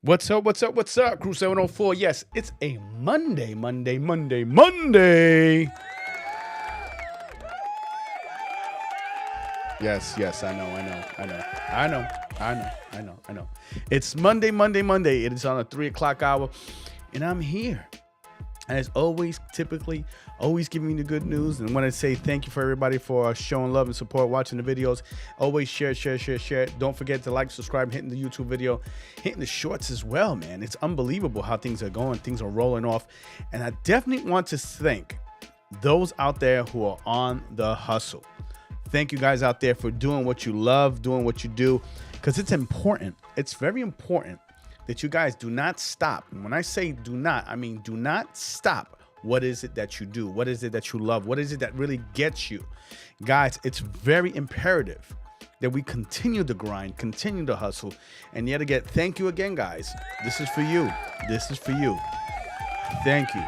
What's up? What's up? What's up? Crew 704. Yes, it's a Monday. Yes, I know. It's Monday. It is on the 3 o'clock hour, and I'm here. As always, typically, always giving you the good news. And want to say thank you for everybody for showing love and support, watching the videos. Always share. Don't forget to like, subscribe, hitting the YouTube video, hitting the shorts as well, man. It's unbelievable how things are going. Things are rolling off. And I definitely want to thank those out there who are on the hustle. Thank you guys out there for doing what you love, doing what you do, because it's important. It's very important that you guys do not stop. And when I say do not, I mean do not stop. What is it that you do? What is it that you love? What is it that really gets you? Guys, it's very imperative that we continue to grind, continue to hustle. And yet again, thank you again, guys. This is for you. This is for you. Thank you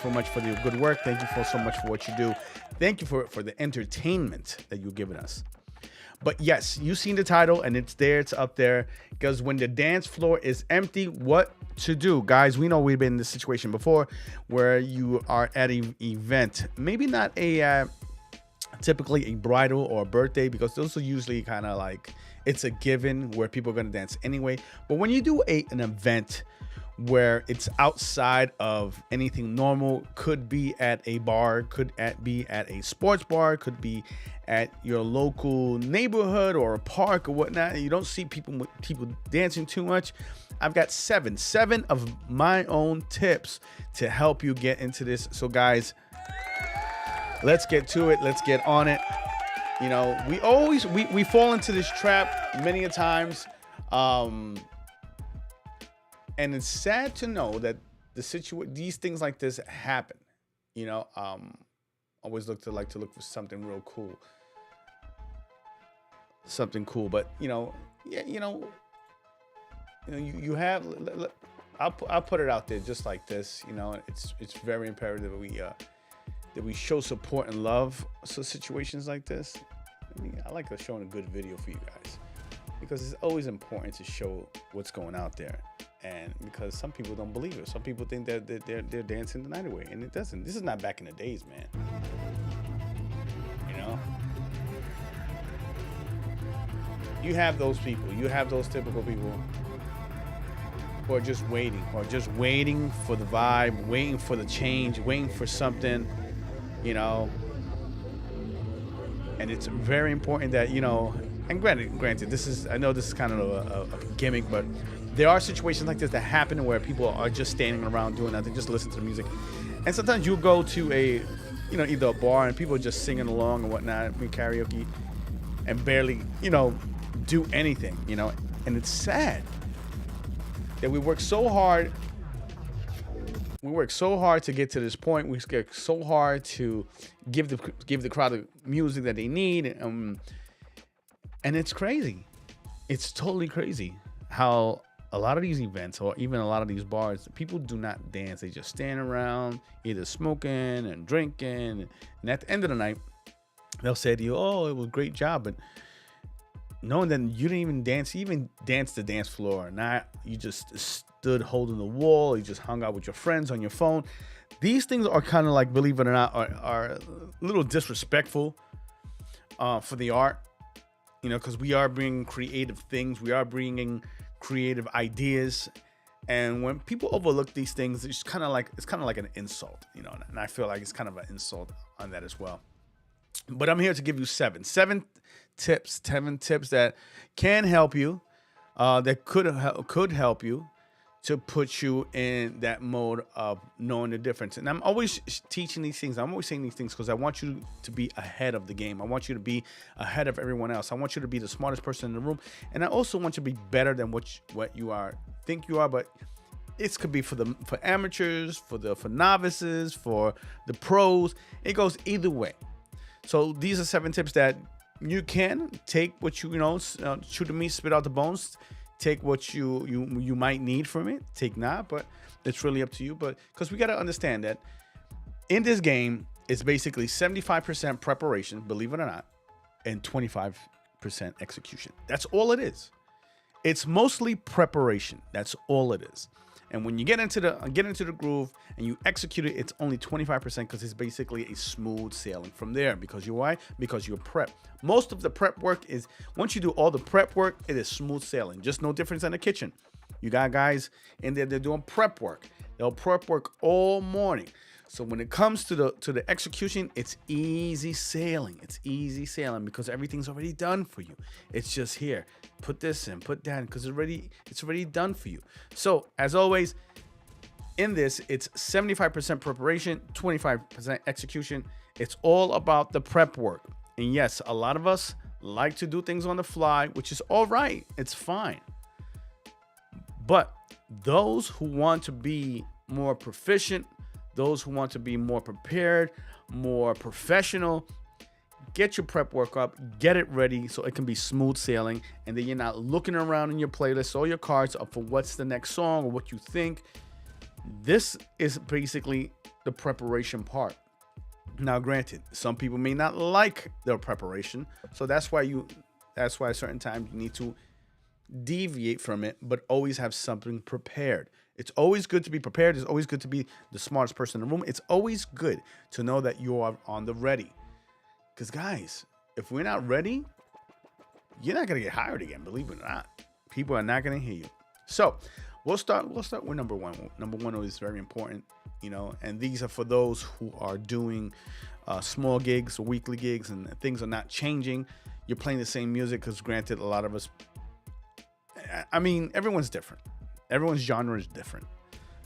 so much for the good work. Thank you so much for what you do. Thank you for the entertainment that you've given us. But yes, you've seen the title and it's there, it's up there. Because when the dance floor is empty, what to do? Guys, we know we've been in this situation before where you are at an event. Maybe not a typically a bridal or a birthday, because those are usually kind of like, it's a given where people are going to dance anyway. But when you do an event where it's outside of anything normal, could be at a bar, could be at a sports bar, could be at your local neighborhood or a park or whatnot, and you don't see people dancing too much, I've got seven of my own tips to help you get into this. So guys, let's get to it. Let's get on it. You know, we fall into this trap many a times. And it's sad to know that these things like this happen. You know, always like to look for something real cool, But you have. I'll put it out there just like this. You know, it's very imperative that we show support and love so situations like this. I like showing a good video for you guys, because it's always important to show what's going out there. And because some people don't believe it. Some people think that they're dancing the night away, and it doesn't. This is not back in the days, man. You know? You have those people. You have those typical people who are just waiting for the vibe, waiting for the change, waiting for something, you know? And it's very important that, you know, and granted, I know this is kind of a gimmick, but there are situations like this that happen where people are just standing around doing nothing, just listen to the music. And sometimes you go to either a bar and people are just singing along and whatnot, karaoke, and barely, do anything, And it's sad that we work so hard. We work so hard to get to this point. We work so hard to give the crowd the music that they need. And it's crazy. It's totally crazy how a lot of these events, or even a lot of these bars, people do not dance. They just stand around, either smoking and drinking. And at the end of the night, they'll say to you, "Oh, it was a great job," but knowing that you didn't even dance, the dance floor, not you just stood holding the wall, you just hung out with your friends on your phone. These things are kind of like, believe it or not, are a little disrespectful for the art, because we are bringing creative things, we are bringing creative ideas, and when people overlook these things, it's kind of like an insult, and I feel like it's kind of an insult on that as well. But I'm here to give you seven tips that can help you, that could help you to put you in that mode of knowing the difference. And I'm always teaching these things. I'm always saying these things because I want you to be ahead of the game. I want you to be ahead of everyone else. I want you to be the smartest person in the room. And I also want you to be better than what you think you are. But it could be for amateurs, for novices, for the pros. It goes either way. So these are 7 tips that you can take what chew the meat, spit out the bones. Take what you might need from it, take not, but it's really up to you. But because we got to understand that in this game, it's basically 75% preparation, believe it or not, and 25% execution. That's all it is. It's mostly preparation. That's all it is. And when you get into the groove and you execute it, it's only 25% because it's basically a smooth sailing from there. Because you why? Because you're prep. Most of the prep work is once you do all the prep work, it is smooth sailing. Just no difference in the kitchen. You got guys in there, they're doing prep work. They'll prep work all morning. So when it comes to the execution, it's easy sailing. It's easy sailing because everything's already done for you. It's just here. Put this in, put that in, because it's already done for you. So as always, in this, it's 75% preparation, 25% execution. It's all about the prep work. And yes, a lot of us like to do things on the fly, which is all right. It's fine. But those who want to be more proficient, those who want to be more prepared, more professional, get your prep work up, get it ready so it can be smooth sailing, and then you're not looking around in your playlist or your cards up for what's the next song or what you think. This is basically the preparation part. Now, granted, some people may not like their preparation, so that's why at certain times you need to deviate from it, but always have something prepared. It's always good to be prepared. It's always good to be the smartest person in the room. It's always good to know that you are on the ready. Because guys, if we're not ready, you're not gonna get hired again. Believe it or not, people are not gonna hear you. So we'll start with number one. Number one is very important, and these are for those who are doing small gigs or weekly gigs, and things are not changing. You're playing the same music because, granted, a lot of us. I mean, everyone's different. Everyone's genre is different.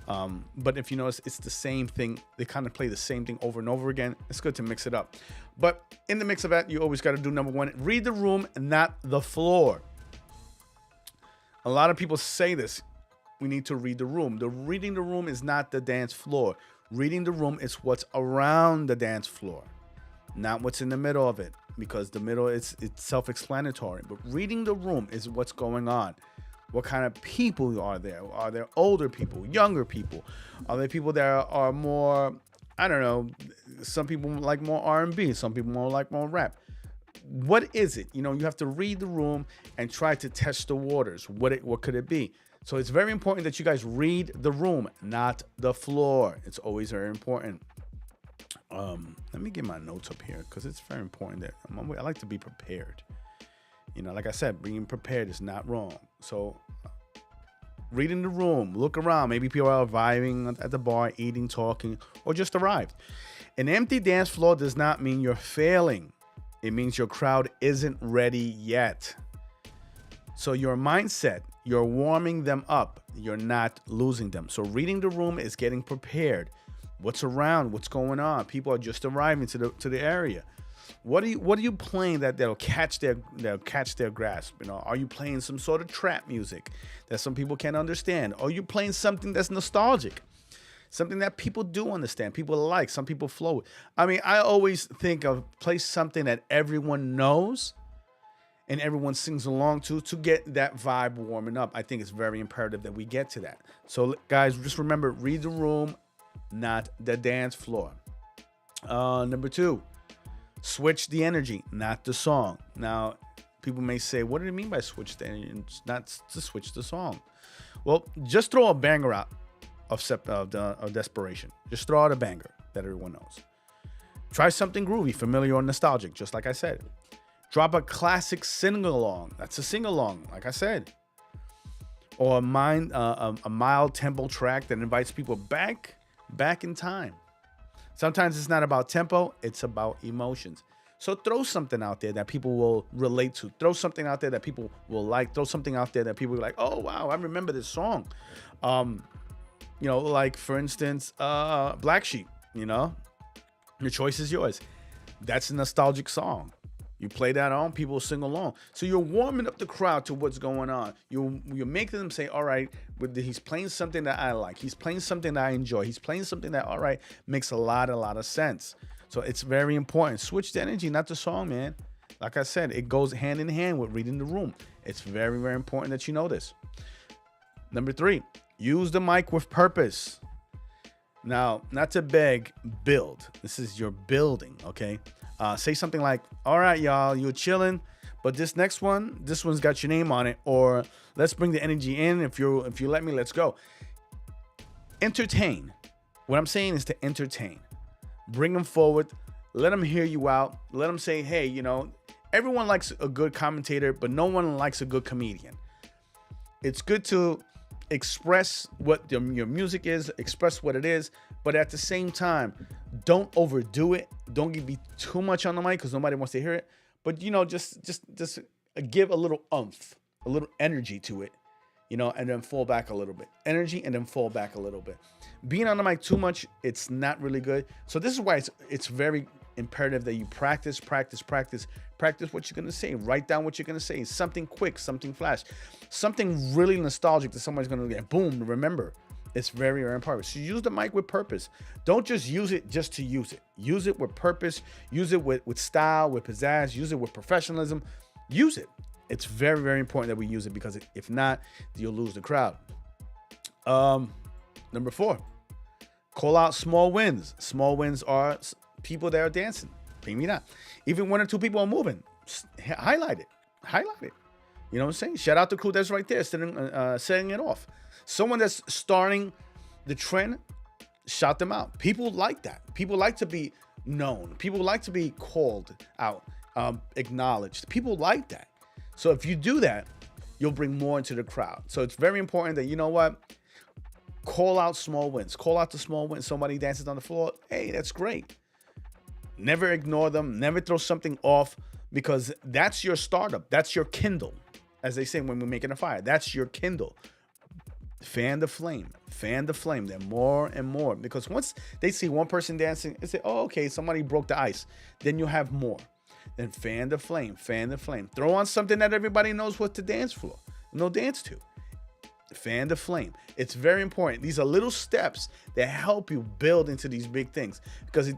But if you notice, it's the same thing. They kind of play the same thing over and over again. It's good to mix it up. But in the mix of that, you always got to do number one, read the room and not the floor. A lot of people say this. We need to read the room. Reading the room is not the dance floor. Reading the room is what's around the dance floor, not what's in the middle of it, because the middle it's self-explanatory. But reading the room is what's going on. What kind of people are there? Are there older people, younger people? Are there people that are more, I don't know, some people like more R&B, some people like more rap. What is it? You have to read the room and try to test the waters. What could it be? So it's very important that you guys read the room, not the floor. It's always very important. Let me get my notes up here because it's very important that I like to be prepared. Like I said, being prepared is not wrong. So reading the room, look around. Maybe people are vibing at the bar, eating, talking, or just arrived. An empty dance floor does not mean you're failing. It means your crowd isn't ready yet. So your mindset, you're warming them up. You're not losing them. So reading the room is getting prepared. What's around? What's going on? People are just arriving to the area. What are you playing that'll catch their grasp? Are you playing some sort of trap music that some people can't understand? Are you playing something that's nostalgic? Something that people do understand, people like, some people flow with. I mean, I always think of play something that everyone knows and everyone sings along to get that vibe warming up. I think it's very imperative that we get to that. So guys, just remember, read the room, not the dance floor. Number two, switch the energy, not the song. Now, people may say, what do you mean by switch the energy? It's not to switch the song. Well, just throw a banger out of desperation. Just throw out a banger that everyone knows. Try something groovy, familiar, or nostalgic, just like I said. Drop a classic sing-along. That's a sing-along, like I said. Or a mild tempo track that invites people back in time. Sometimes it's not about tempo, it's about emotions. So throw something out there that people will relate to. Throw something out there that people will like. Throw something out there that people are like, oh, wow, I remember this song. Like, for instance, Black Sheep, your choice is yours. That's a nostalgic song. You play that on, people will sing along. So you're warming up the crowd to what's going on. You're making them say, all right, he's playing something that I like. He's playing something that I enjoy. He's playing something that, all right, makes a lot of sense. So it's very important. Switch the energy, not the song, man. Like I said, it goes hand in hand with reading the room. It's very, very important that you know this. Number three, use the mic with purpose. Now, not to beg, build. This is your building, okay? Say something like, all right, y'all, you're chilling, But this one's got your name on it. Or let's bring the energy in. If you let me, let's go. Entertain. What I'm saying is to entertain. Bring them forward. Let them hear you out. Let them say, hey, everyone likes a good commentator, but no one likes a good comedian. It's good to express what your music is, express what it is, but at the same time, don't overdo it. Don't be too much on the mic because nobody wants to hear it. But just give a little oomph, a little energy to it, and then fall back a little bit. Energy and then fall back a little bit. Being on the mic too much, it's not really good. So this is why it's very imperative that you practice what you're gonna say. Write down what you're gonna say. Something quick, something flash, something really nostalgic that somebody's gonna get. Boom, remember. It's very, very important. So use the mic with purpose. Don't just use it just to use it. Use it with purpose. Use it with style, with pizzazz. Use it with professionalism. Use it. It's very, very important that we use it because if not, you'll lose the crowd. Number 4, call out small wins. Small wins are people that are dancing. Maybe not. Even 1 or 2 people are moving. Highlight it. Highlight it. You know what I'm saying? Shout out the crew that's right there setting it off. Someone that's starting the trend, shout them out. People like that. People like to be known. People like to be called out, acknowledged. People like that. So if you do that, you'll bring more into the crowd. So it's very important that, call out small wins. Call out the small wins. Somebody dances on the floor. Hey, that's great. Never ignore them. Never throw something off because that's your startup. That's your Kindle, as they say when we're making a fire. That's your Kindle. Fan the flame. Fan the flame. Then more and more. Because once they see one person dancing, they say, oh, okay, somebody broke the ice. Then you have more. Then fan the flame. Fan the flame. Throw on something that everybody knows what to dance for. Dance to. Fan the flame. It's very important. These are little steps that help you build into these big things. Because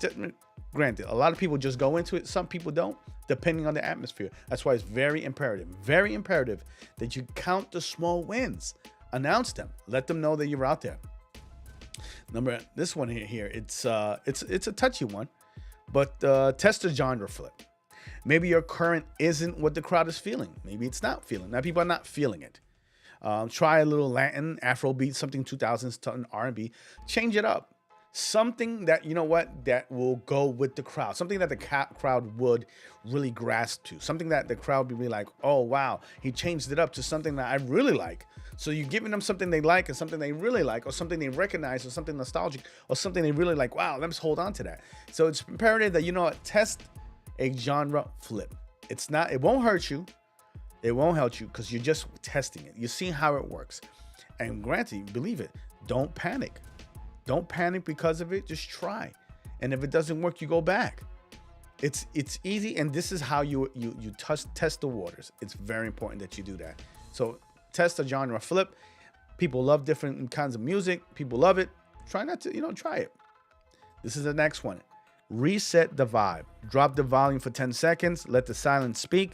granted, a lot of people just go into it. Some people don't, depending on the atmosphere. That's why it's very imperative that you count the small wins. Announce them. Let them know that you're out there. This one here. It's a touchy one, but test the genre flip. Maybe your current isn't what the crowd is feeling. Maybe it's not feeling. Now people are not feeling it. Try a little Latin, Afrobeat, something 2000s, R&B. Change it up. Something that, that will go with the crowd. Something that the crowd would really grasp to. Something that the crowd would be like, oh, wow, he changed it up to something that I really like. So you're giving them something they like or something they really like or something they recognize or something nostalgic or something they really like. Wow, let's hold on to that. So it's imperative that, test a genre flip. It won't hurt you. It won't help you because you're just testing it. You're seeing how it works. And granted, believe it, don't panic. Don't panic because of it. Just try. And if it doesn't work, you go back. It's easy. And this is how you test the waters. It's very important that you do that. So test a genre flip. People love different kinds of music. People love it. Try not to, try it. This is the next one. Reset the vibe. Drop the volume for 10 seconds. Let the silence speak.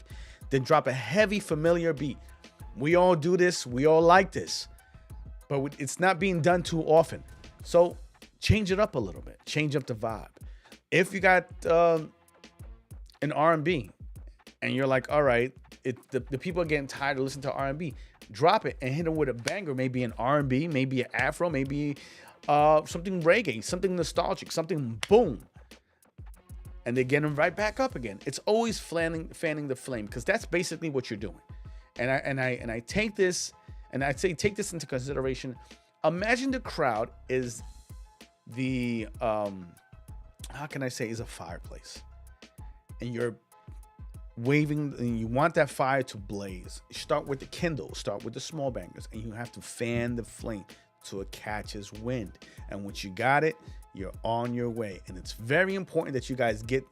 Then drop a heavy, familiar beat. We all do this. We all like this. But it's not being done too often. So change it up a little bit. Change up the vibe. If you got an R&B and you're like, all right, the people are getting tired of listening to R&B, drop it and hit them with a banger. Maybe an R&B, maybe an Afro, maybe something reggae, something nostalgic, something boom. And they get them right back up again. It's always fanning the flame because that's basically what you're doing. And I take this and I say take this into consideration. Imagine the crowd is the is a fireplace, and you're waving and you want that fire to blaze. Start with the Kindle, start with the small bangers, and you have to fan the flame so it catches wind. And once you got it, you're on your way. And it's very important that you guys get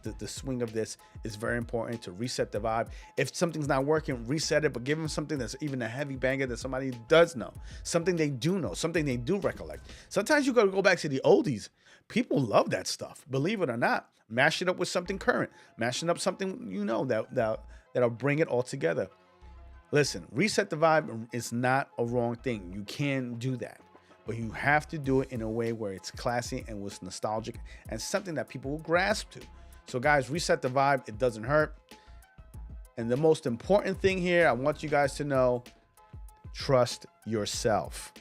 the swing of this. It's very important to reset the vibe. If something's not working, reset it, but give them something that's even a heavy banger that somebody does know, something they do know, something they do recollect. Sometimes you got to go back to the oldies. People love that stuff, believe it or not. Mash it up with something current, mashing up something that'll bring it all together. Listen, reset the vibe is not a wrong thing. You can do that. But you have to do it in a way where it's classy and was nostalgic and something that people will grasp to. So guys, reset the vibe. It doesn't hurt. And the most important thing here, I want you guys to know, trust yourself.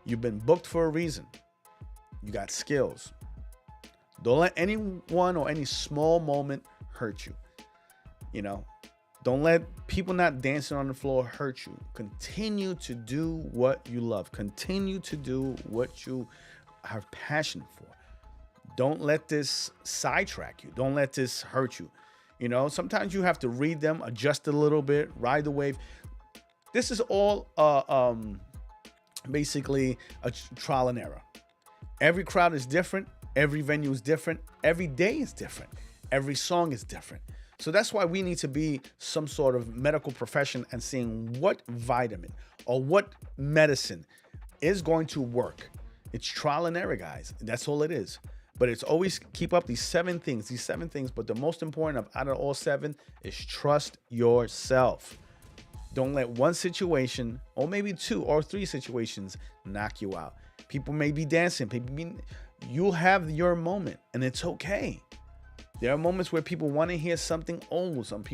You've been booked for a reason. You got skills. Don't let anyone or any small moment hurt you. You know, don't let people not dancing on the floor hurt you. Continue to do what you love. Continue to do what you have passion for. Don't let this sidetrack you. Don't let this hurt you. You know, sometimes you have to read them, adjust a little bit, ride the wave. This is all basically a trial and error. Every crowd is different. Every venue is different. Every day is different. Every song is different. So that's why we need to be some sort of medical profession and seeing what vitamin or what medicine is going to work. It's trial and error, guys. That's all it is. But it's always keep up these seven things. But the most important out of all seven is trust yourself. Don't let one situation, or maybe two or three situations, knock you out. People may be dancing. You'll have your moment, and it's okay. There are moments where people want to hear something old. Some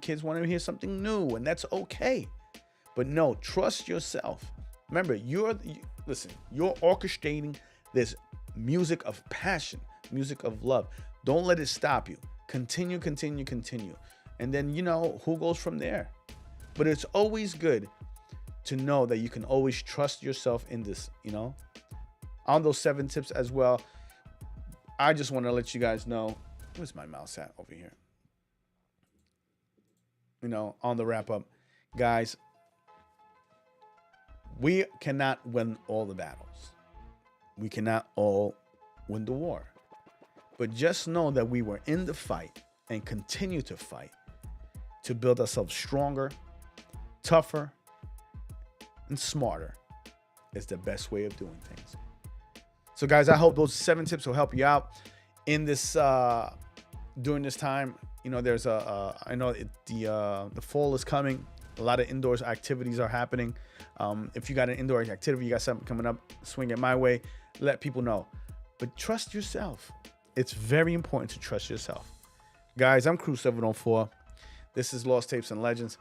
kids want to hear something new, and that's okay. But no, trust yourself. Remember, you're orchestrating this music of passion, music of love. Don't let it stop you. Continue. And then, who goes from there? But it's always good to know that you can always trust yourself in this, on those 7 tips as well. I just want to let you guys know, where's my mouse at over here? On the wrap up, guys, we cannot win all the battles. We cannot all win the war. But just know that we were in the fight and continue to fight to build ourselves stronger, tougher, and smarter. Is the best way of doing things. So guys, I hope those 7 tips will help you out in this during this time. There's I know the fall is coming. A lot of indoors activities are happening. If you got an indoor activity, you got something coming up, swing it my way. Let people know. But trust yourself. It's very important to trust yourself. Guys, I'm Crew 704. This is Lost Tapes and Legends.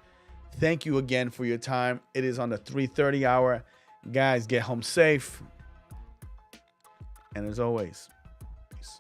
Thank you again for your time. It is on the 3:30 hour. Guys, get home safe. And as always, peace.